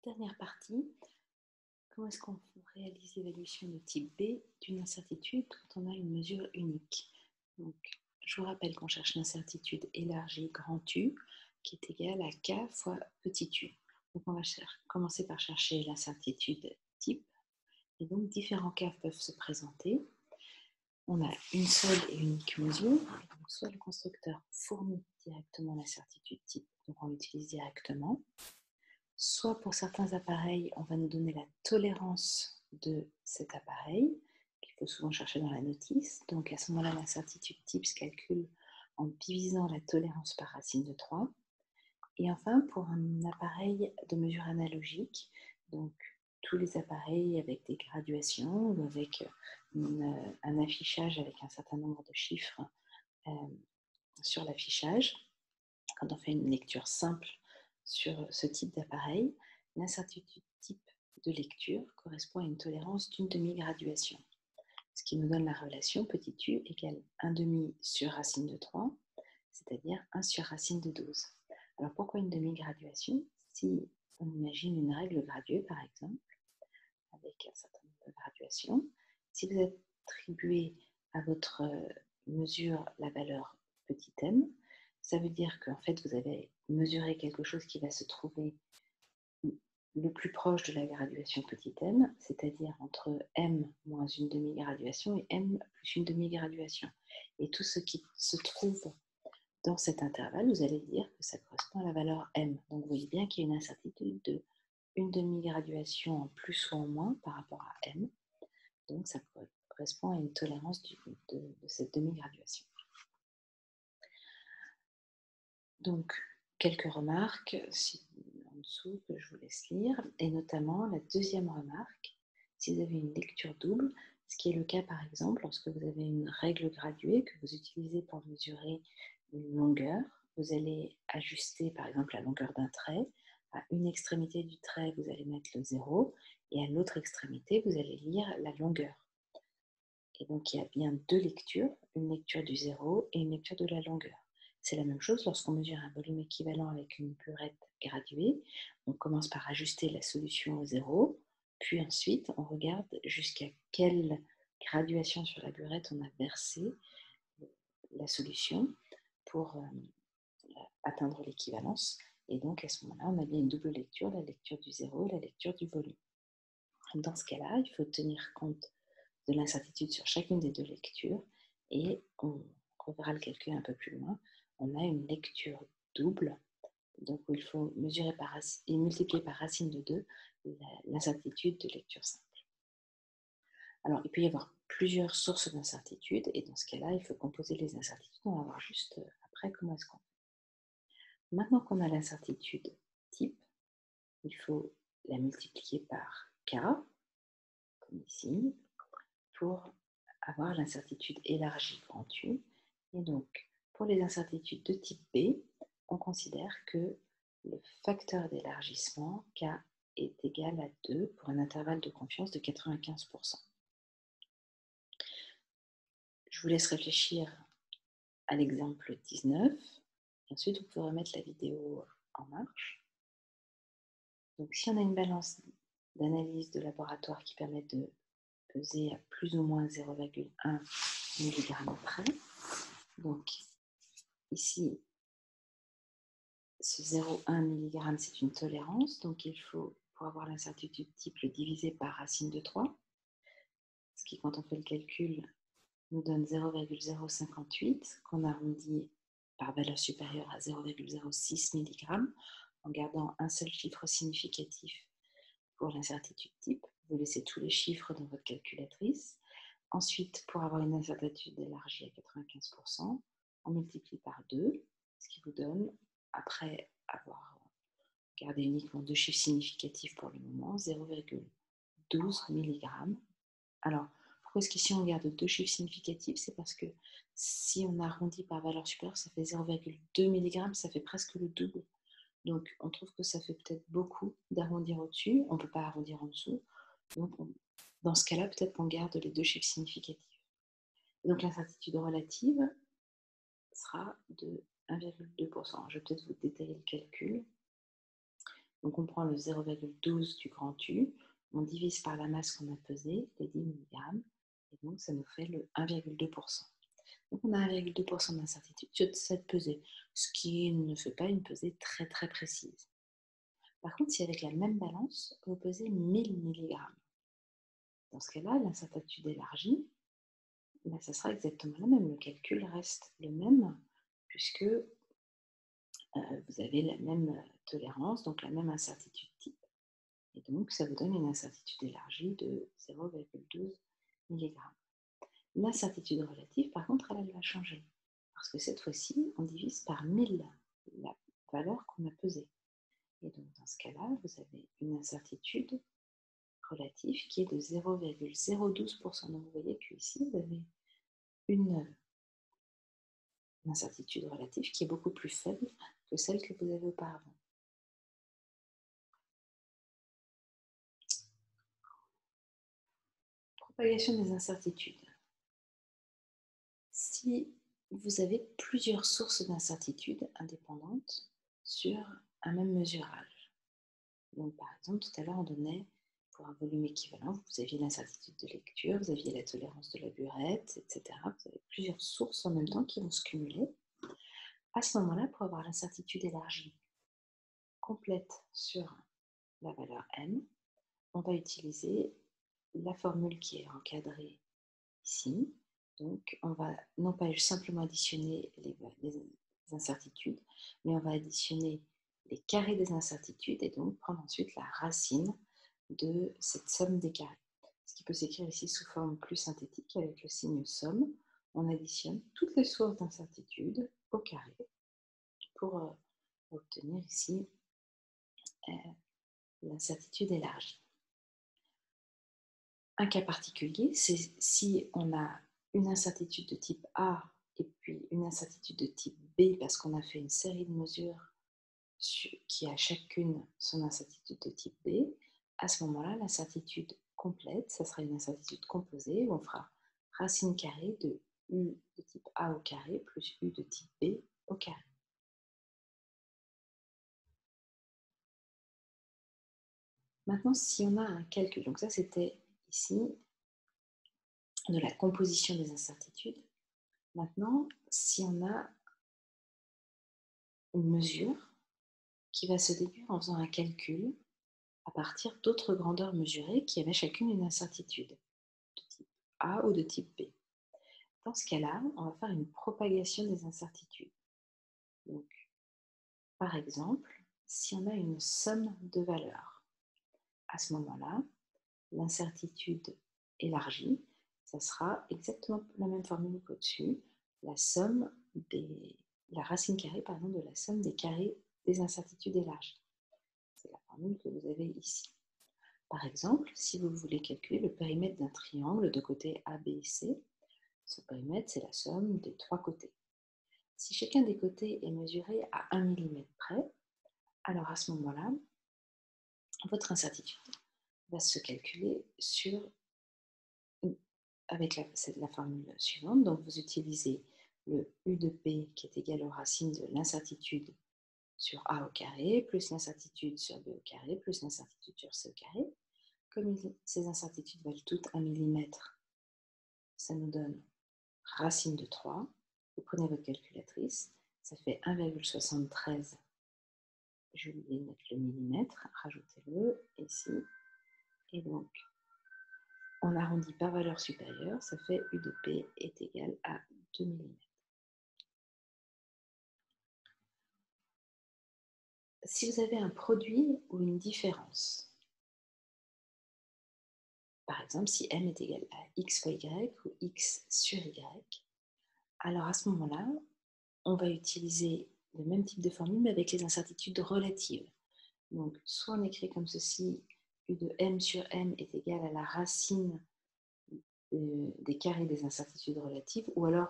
Dernière partie, comment est-ce qu'on réalise l'évaluation de type B d'une incertitude quand on a une mesure unique? Donc, je vous rappelle qu'on cherche l'incertitude élargie grand U qui est égale à K fois petit u. Donc, on va commencer par chercher l'incertitude type. Et donc, différents cas peuvent se présenter. On a une seule et unique mesure. Et donc, soit le constructeur fournit directement l'incertitude type, donc on l'utilise directement. Soit pour certains appareils, on va nous donner la tolérance de cet appareil, qu'il faut souvent chercher dans la notice. Donc à ce moment-là, l'incertitude type se calcule en divisant la tolérance par racine de 3. Et enfin, pour un appareil de mesure analogique, donc tous les appareils avec des graduations ou avec un affichage avec un certain nombre de chiffres sur l'affichage, quand on fait une lecture simple sur ce type d'appareil, l'incertitude type de lecture correspond à une tolérance d'une demi-graduation, ce qui nous donne la relation petit u égale 1 demi sur racine de 3, c'est-à-dire 1 sur racine de 12. Alors pourquoi une demi-graduation? Si on imagine une règle graduée par exemple, avec un certain nombre de graduations, si vous attribuez à votre mesure la valeur petit m, ça veut dire qu'en fait, vous avez mesuré quelque chose qui va se trouver le plus proche de la graduation petit m, c'est-à-dire entre m moins une demi-graduation et m plus une demi-graduation. Et tout ce qui se trouve dans cet intervalle, vous allez dire que ça correspond à la valeur m. Donc vous voyez bien qu'il y a une incertitude de une demi-graduation en plus ou en moins par rapport à m. Donc ça correspond à une tolérance de cette demi-graduation. Donc, quelques remarques en dessous que je vous laisse lire, et notamment la deuxième remarque, si vous avez une lecture double, ce qui est le cas par exemple lorsque vous avez une règle graduée que vous utilisez pour mesurer une longueur, vous allez ajuster par exemple la longueur d'un trait, à une extrémité du trait vous allez mettre le 0 et à l'autre extrémité vous allez lire la longueur. Et donc il y a bien deux lectures, une lecture du 0 et une lecture de la longueur. C'est la même chose lorsqu'on mesure un volume équivalent avec une burette graduée. On commence par ajuster la solution au 0, puis ensuite on regarde jusqu'à quelle graduation sur la burette on a versé la solution pour atteindre l'équivalence. Et donc à ce moment-là, on a bien une double lecture, la lecture du 0 et la lecture du volume. Dans ce cas-là, il faut tenir compte de l'incertitude sur chacune des deux lectures et on reverra le calcul un peu plus loin. On a une lecture double, donc où il faut mesurer et multiplier par racine de 2 l'incertitude de lecture simple. Alors, il peut y avoir plusieurs sources d'incertitude et dans ce cas-là, il faut composer les incertitudes. On va voir juste après comment est-ce qu'on fait. Maintenant qu'on a l'incertitude type, il faut la multiplier par K, comme ici, pour avoir l'incertitude élargie grand U. Et donc, pour les incertitudes de type B, on considère que le facteur d'élargissement K est égal à 2 pour un intervalle de confiance de 95%. Je vous laisse réfléchir à l'exemple 19. Et ensuite, vous pouvez remettre la vidéo en marche. Donc, si on a une balance d'analyse de laboratoire qui permet de peser à plus ou moins 0,1 mg près, donc ici, ce 0,1 mg, c'est une tolérance, donc il faut, pour avoir l'incertitude type, le diviser par racine de 3, ce qui, quand on fait le calcul, nous donne 0,058, qu'on arrondit par valeur supérieure à 0,06 mg, en gardant un seul chiffre significatif pour l'incertitude type. Vous laissez tous les chiffres dans votre calculatrice. Ensuite, pour avoir une incertitude élargie à 95%, on multiplie par 2, ce qui vous donne, après avoir gardé uniquement deux chiffres significatifs pour le moment, 0,12 mg. Alors, pourquoi est-ce qu'ici on garde deux chiffres significatifs? C'est parce que si on arrondit par valeur supérieure, ça fait 0,2 mg, ça fait presque le double. Donc, on trouve que ça fait peut-être beaucoup d'arrondir au-dessus. On ne peut pas arrondir en dessous. Donc, dans ce cas-là, peut-être qu'on garde les deux chiffres significatifs. Et donc, l'incertitude relative sera de 1,2%. Je vais peut-être vous détailler le calcul. Donc on prend le 0,12 du grand U, on divise par la masse qu'on a pesée, les 10 mg, et donc ça nous fait le 1,2%. Donc on a 1,2% d'incertitude sur cette pesée, ce qui ne fait pas une pesée très très précise. Par contre, si avec la même balance, vous pesez 1000 mg, dans ce cas-là, l'incertitude élargie, ça sera exactement la même. Le calcul reste le même, puisque vous avez la même tolérance, donc la même incertitude type. Et donc, ça vous donne une incertitude élargie de 0,12 mg. L'incertitude relative, par contre, elle va changer. Parce que cette fois-ci, on divise par 1000 la valeur qu'on a pesée. Et donc, dans ce cas-là, vous avez une incertitude relative qui est de 0,012%. Donc, vous voyez qu'ici, vous avez une incertitude relative qui est beaucoup plus faible que celle que vous avez auparavant. Propagation des incertitudes. Si vous avez plusieurs sources d'incertitude indépendantes sur un même mesurage. Donc, par exemple, tout à l'heure, on donnait pour un volume équivalent, vous aviez l'incertitude de lecture, vous aviez la tolérance de la burette, etc. Vous avez plusieurs sources en même temps qui vont se cumuler. À ce moment-là, pour avoir l'incertitude élargie complète sur la valeur m, on va utiliser la formule qui est encadrée ici. Donc, on va non pas simplement additionner les incertitudes, mais on va additionner les carrés des incertitudes et donc prendre ensuite la racine de cette somme des carrés. Ce qui peut s'écrire ici sous forme plus synthétique avec le signe somme. On additionne toutes les sources d'incertitude au carré pour obtenir ici l'incertitude élargie. Un cas particulier, c'est si on a une incertitude de type A et puis une incertitude de type B parce qu'on a fait une série de mesures qui a chacune son incertitude de type B. À ce moment-là, l'incertitude complète, ça sera une incertitude composée où on fera racine carrée de U de type A au carré plus U de type B au carré. Maintenant, si on a un calcul, donc ça c'était ici de la composition des incertitudes. Maintenant, si on a une mesure qui va se déduire en faisant un calcul à partir d'autres grandeurs mesurées qui avaient chacune une incertitude de type A ou de type B. Dans ce cas-là, on va faire une propagation des incertitudes. Donc, par exemple, si on a une somme de valeurs, à ce moment-là, l'incertitude élargie, ça sera exactement la même formule qu'au-dessus, la racine carrée de la somme des carrés des incertitudes élargies. C'est la formule que vous avez ici. Par exemple, si vous voulez calculer le périmètre d'un triangle de côtés A, B et C, son périmètre, c'est la somme des trois côtés. Si chacun des côtés est mesuré à 1 mm près, alors à ce moment-là, votre incertitude va se calculer avec la formule suivante. Donc, vous utilisez le U de P qui est égal aux racines de l'incertitude sur A au carré, plus l'incertitude sur B au carré, plus l'incertitude sur C au carré. Comme ces incertitudes valent toutes 1 mm, ça nous donne racine de 3. Vous prenez votre calculatrice, ça fait 1,73. Je vais mettre le millimètre, rajoutez-le ici. Et donc, on arrondit par valeur supérieure, ça fait U de P est égal à 2 mm. Si vous avez un produit ou une différence, par exemple si m est égal à x fois y ou x sur y, alors à ce moment-là, on va utiliser le même type de formule mais avec les incertitudes relatives. Donc, soit on écrit comme ceci, U de m sur m est égal à la racine des carrés des incertitudes relatives, ou alors,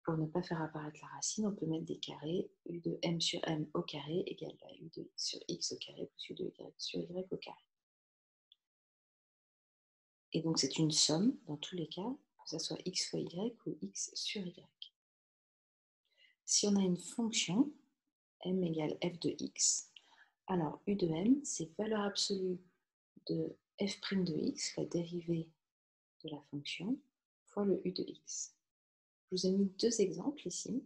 pour ne pas faire apparaître la racine, on peut mettre des carrés, U de m sur m au carré égale à U de x sur x au carré plus U de y sur y au carré. Et donc, c'est une somme, dans tous les cas, que ce soit x fois y ou x sur y. Si on a une fonction, m égale f de x, Alors, U de m, c'est valeur absolue de f' de x, la dérivée de la fonction, fois le U de x. Je vous ai mis deux exemples ici,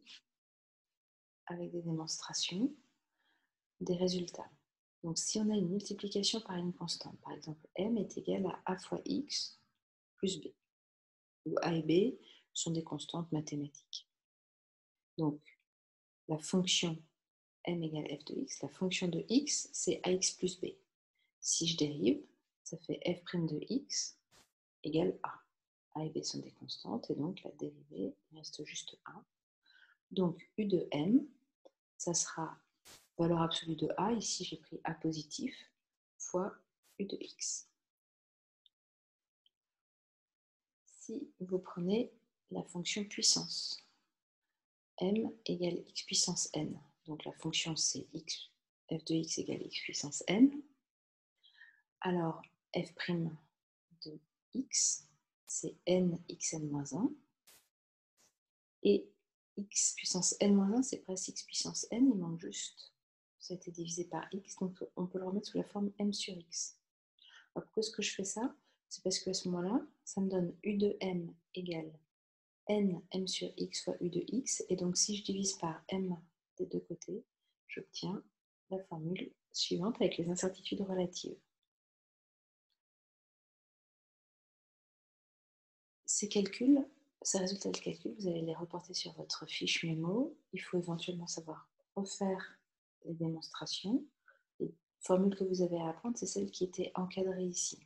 avec des démonstrations des résultats. Donc, si on a une multiplication par une constante, par exemple, m est égal à a fois x plus b, où a et b sont des constantes mathématiques. Donc, la fonction m égale f de x, la fonction de x, c'est ax plus b. Si je dérive, ça fait f' de x égale a. A et b sont des constantes, et donc la dérivée reste juste a. Donc, u de m, ça sera valeur absolue de a, ici j'ai pris a positif, fois u de x. Si vous prenez la fonction puissance, m égale x puissance n, donc la fonction c'est x, f de x égale x puissance n, alors f' de x, c'est n xn-1, et x puissance n-1, c'est presque x puissance n, il manque juste, ça a été divisé par x, donc on peut le remettre sous la forme m sur x. Alors pourquoi est-ce que je fais ça? C'est parce qu'à ce moment-là, ça me donne u de m égale n m sur x fois u de x, et donc si je divise par m des deux côtés, j'obtiens la formule suivante avec les incertitudes relatives. Ces calculs, ces résultats de calcul, vous allez les reporter sur votre fiche mémo. Il faut éventuellement savoir refaire les démonstrations. Les formules que vous avez à apprendre, c'est celles qui étaient encadrées ici.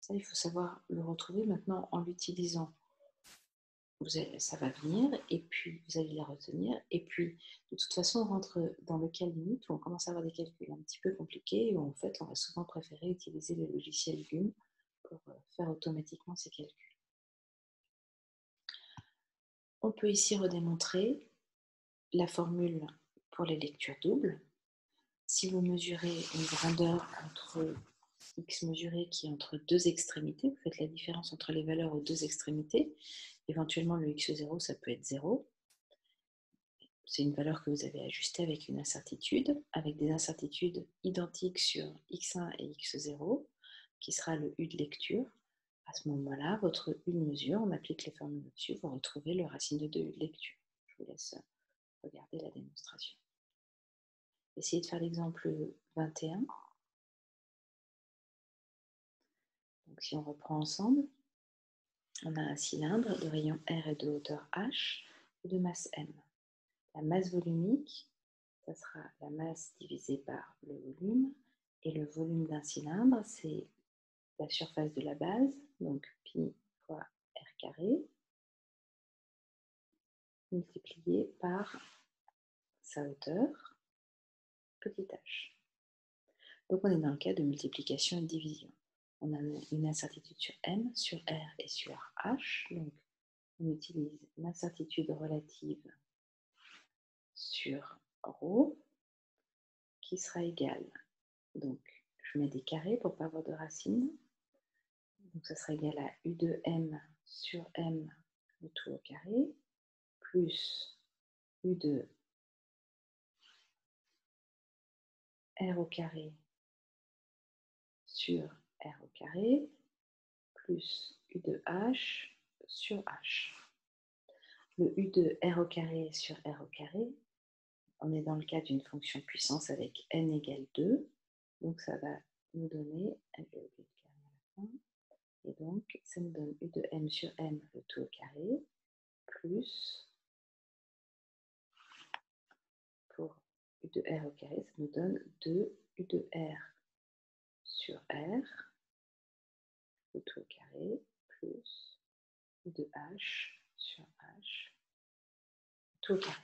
Ça, il faut savoir le retrouver maintenant en l'utilisant. Ça va venir, et puis vous allez les retenir. Et puis, de toute façon, on rentre dans le cas limite où on commence à avoir des calculs un petit peu compliqués, et où en fait, on va souvent préférer utiliser le logiciel GUM pour faire automatiquement ces calculs. On peut ici redémontrer la formule pour les lectures doubles. Si vous mesurez une grandeur entre x mesuré qui est entre deux extrémités, vous faites la différence entre les valeurs aux deux extrémités. Éventuellement, le x0, ça peut être 0. C'est une valeur que vous avez ajustée avec une incertitude, avec des incertitudes identiques sur x1 et x0, qui sera le u de lecture. À ce moment-là, votre u de mesure, on applique les formules au-dessus, vous retrouvez le racine de 2 u de lecture. Je vous laisse regarder la démonstration. Essayez de faire l'exemple 21. Donc, si on reprend ensemble, on a un cylindre de rayon R et de hauteur H et de masse M. La masse volumique, ça sera la masse divisée par le volume, et le volume d'un cylindre, c'est la surface de la base, donc pi fois r carré, multiplié par sa hauteur, petit h. Donc on est dans le cas de multiplication et de division. On a une incertitude sur m, sur r et sur h, donc on utilise l'incertitude relative sur ρ, qui sera égale, donc je mets des carrés pour ne pas avoir de racines, donc ça sera égal à u de m sur m, le tout au carré, plus u de r au carré sur r au carré, plus u de h sur h. Le u de r au carré sur r au carré, on est dans le cas d'une fonction puissance avec n égale 2, donc ça va nous donner, et donc ça nous donne u de m sur m, le tout au carré, plus, pour u de r au carré, ça nous donne 2 u de r sur r, le tout au carré, plus u de h sur h, tout au carré.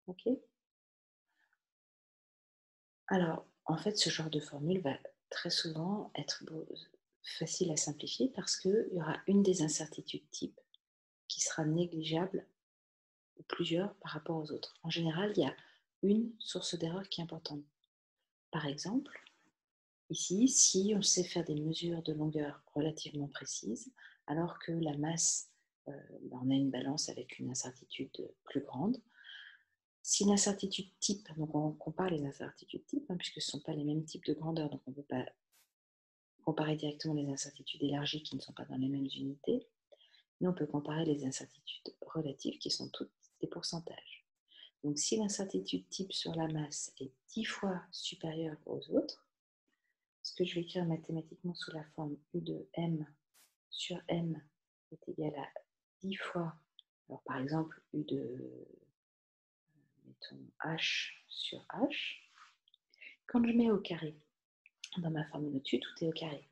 Ok? Alors, en fait, ce genre de formule va très souvent être facile à simplifier parce qu'il y aura une des incertitudes type qui sera négligeable, ou plusieurs, par rapport aux autres. En général, il y a une source d'erreur qui est importante. Par exemple, ici, si on sait faire des mesures de longueur relativement précises, alors que la masse, on a une balance avec une incertitude plus grande, Si l'incertitude type, donc on compare les incertitudes types, hein, puisque ce ne sont pas les mêmes types de grandeur, donc on ne peut pas comparer directement les incertitudes élargies qui ne sont pas dans les mêmes unités, mais on peut comparer les incertitudes relatives qui sont toutes des pourcentages. Donc si l'incertitude type sur la masse est 10 fois supérieure aux autres, ce que je vais écrire mathématiquement sous la forme U de M sur M est égal à 10 fois, alors par exemple U de, mettons, H sur H. Quand je mets au carré, dans ma formule au-dessus, tout est au carré.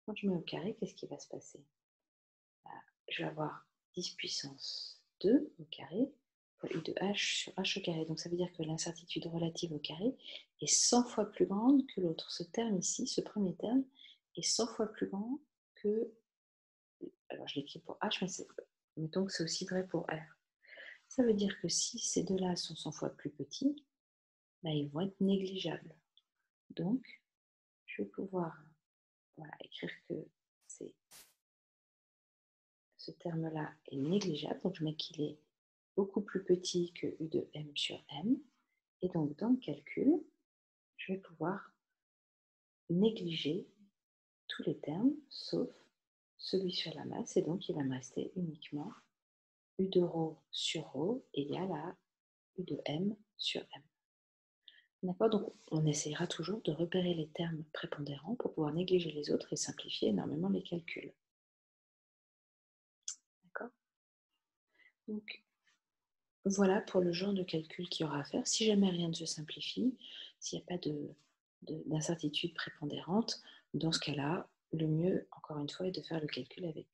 Quand je mets au carré, qu'est-ce qui va se passer? Je vais avoir 10 puissance 2 au carré fois U de H sur H au carré. Donc ça veut dire que l'incertitude relative au carré est 100 fois plus grande que l'autre. Ce terme ici, ce premier terme, est 100 fois plus grand que... Alors je l'écris pour H, mais mettons que c'est aussi vrai pour R. Ça veut dire que si ces deux-là sont 100 fois plus petits, ben, ils vont être négligeables. Donc, je vais pouvoir écrire que ce terme-là est négligeable. Donc, je mets qu'il est beaucoup plus petit que U de M sur M. Et donc, dans le calcul, je vais pouvoir négliger tous les termes, sauf celui sur la masse. Et donc, il va me rester uniquement U de ρ sur ρ égale à U de M sur M. D'accord? Donc, on essaiera toujours de repérer les termes prépondérants pour pouvoir négliger les autres et simplifier énormément les calculs. D'accord? Donc, voilà pour le genre de calcul qu'il y aura à faire. Si jamais rien ne se simplifie, s'il n'y a pas d'incertitude prépondérante, dans ce cas-là, le mieux, encore une fois, est de faire le calcul avec